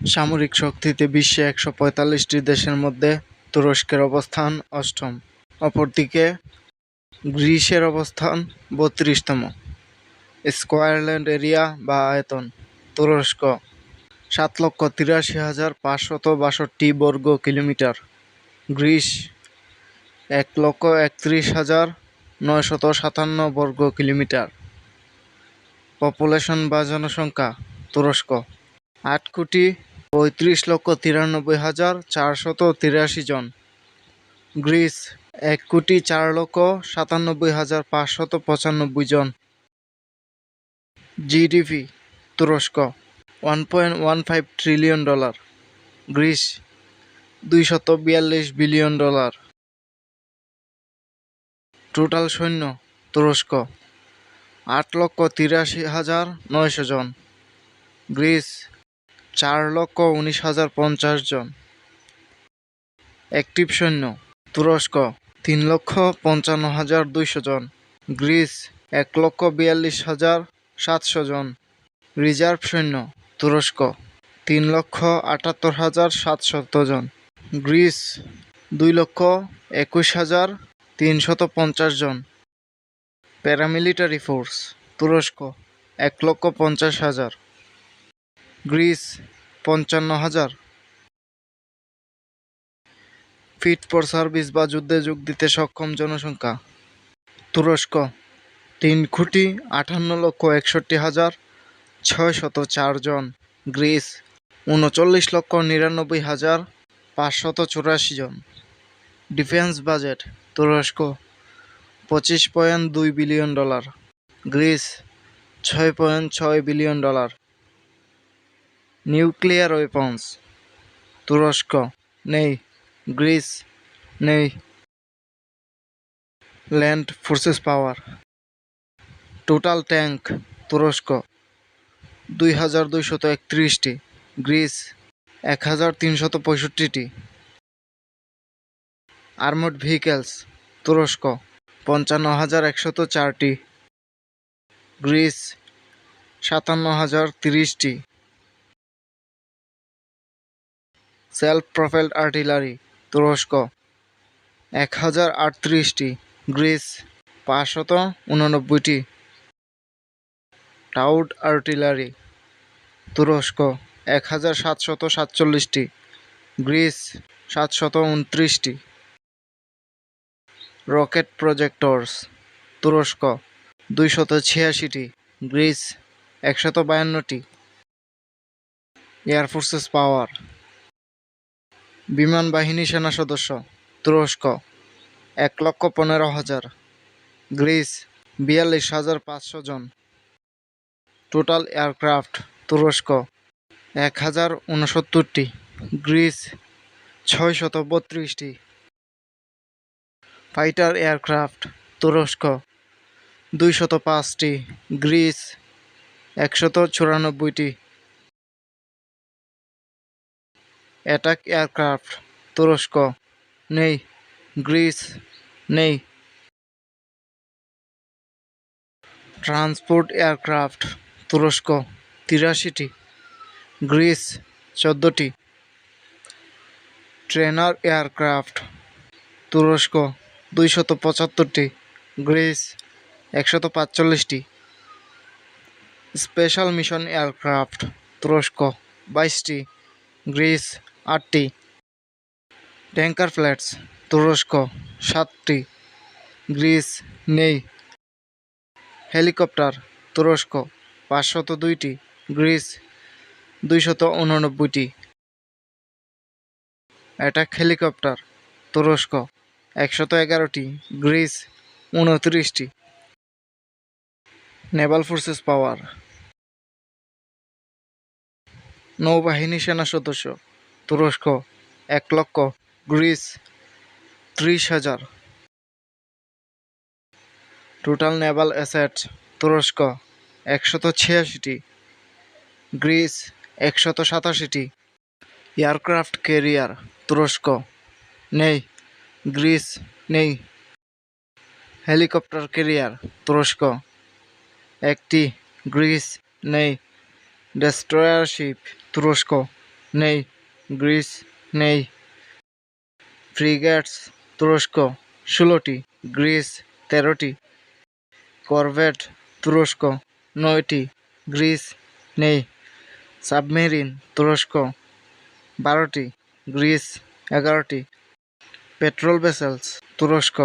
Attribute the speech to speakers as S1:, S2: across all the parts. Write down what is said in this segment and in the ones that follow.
S1: সামরিক শক্তিতে বিশ্বে ১৪৫টি দেশের মধ্যে তুরস্কের অবস্থান অষ্টম। অপরদিকে গ্রিসের অবস্থান ৩২তম। স্কয়ারল্যান্ড এরিয়া বা আয়তন: তুরস্ক ৭,৮৩,৫৬২ বর্গ কিলোমিটার, গ্রিস ১,৩১,৯৫৭ বর্গ কিলোমিটার। পপুলেশন বা জনসংখ্যা: তুরস্ক ৮,৩৫,৯৩,৪৮৩ জন, গ্রিস ১,০৪,৯৭,৫৯৫ জন। জিডিপি: তুরস্ক $1.15 ট্রিলিয়ন, গ্রিস $242 বিলিয়ন। টোটাল সৈন্য: তুরস্ক ৮,৮৩,৯০০ জন, গ্রিস ৪,১৯,০৫০ জন। অ্যাক্টিভ সৈন্য: তুরস্ক ৩,৫৫,২০০ জন, গ্রিস ১,৪২,৭০০ জন। রিজার্ভ সৈন্য: তুরস্ক ৩,৭৮,৭০০ জন, গ্রিস 2,21,350 জন। প্যারামিলিটারি ফোর্স: তুরস্ক ১,৫০,০০০, গ্রিস ৫৫,০০০। ফিট ফর সার্ভিস বা যুদ্ধে যোগ দিতে সক্ষম জনসংখ্যা: তুরস্ক ৩,৫৮,৬১,৬০৪ জন, গ্রিস ৩৯,৯৯,৫৮৪ জন। ডিফেন্স বাজেট: তুরস্ক $২৫.২ billion, Greece $৬.৬ billion. Nuclear weapons: তুরস্ক নেই, গ্রিস নেই। ল্যান্ড ফোর্সেস পাওয়ার: টোটাল ট্যাঙ্ক: তুরস্ক ২,২৩১টি, গ্রিস ১,৩৬৫টি। আর্মড ভেহিকেলস: তুরস্ক ৫৫,১০৪টি, গ্রিস ৫৭,০৩০টি। সেলফ প্রপেলড আর্টিলারি: তুরস্ক ১,০৩৮টি, গ্রিস ৫৮৯টি। টাউড আর্টিলারি: তুরস্ক ১,৭৪৭টি, গ্রিস ৭২৯টি। রকেট প্রজেক্টরস: তুরস্ক ২৮৬টি, গ্রিস ১৫২টি। এয়ার ফোর্সেস পাওয়ার: বিমান বাহিনী সেনা সদস্য: তুরস্ক ১,১৫,০০০, গ্রিস ৪২,৫০০ জন। টোটাল এয়ারক্রাফট: তুরস্ক ১,০৬৯টি, গ্রিস ৬৩২টি। ফাইটার এয়ারক্রাফট: তুরস্ক ২০৫টি, গ্রিস ১৯৪টি। অ্যাটাক এয়ারক্রাফট: তুরস্ক নেই, গ্রিস নেই। ট্রান্সপোর্ট এয়ারক্রাফট: তুরস্ক ৮৩টি, গ্রিস ১৪টি। ট্রেনার এয়ারক্রাফট: তুরস্ক ২৭৫টি, গ্রিস ১৪৫টি। স্পেশাল মিশন এয়ারক্রাফট: তুরস্ক ২২টি, গ্রিস ৮টি। ট্যাঙ্কার ফ্লাইটস: তুরস্ক ৭টি, গ্রিস নেই। হেলিকপ্টার: তুরস্ক ৫০২টি, গ্রিস ২৮৯টি। অ্যাটাক হেলিকপ্টার: তুরস্ক ১১১টি, গ্রিস ২৯টি। নেভাল ফোর্সেস পাওয়ার: নৌবাহিনী সেনা সদস্য: তুরস্ক ১,০০,০০০, গ্রিস ৩০,০০০। টোটাল নেভাল অ্যাসেটস: তুরস্ক ১৮৬টি, গ্রিস ১৮৭টি। এয়ারক্রাফট ক্যারিয়ার: তুরস্ক নেই, গ্রিস নেই। হেলিকপ্টার ক্যারিয়ার: তুরস্ক ১টি, গ্রিস নেই। ডেস্ট্রয়ার শিপ: তুরস্ক নেই। গ্রিস নেই। ফ্রিগেটস তুরস্ক 16টি, গ্রিস 13টি। করভেট তুরস্ক 9টি, গ্রিস নেই। সাবমেরিন তুরস্ক 12টি, গ্রিস 11টি। পেট্রোল ভেসেলস তুরস্ক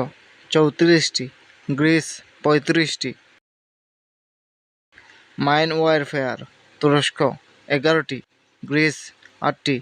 S1: 34টি, গ্রিস 35টি। মাইন ওয়ারফেয়ার তুরস্ক 11টি, গ্রিস 8টি।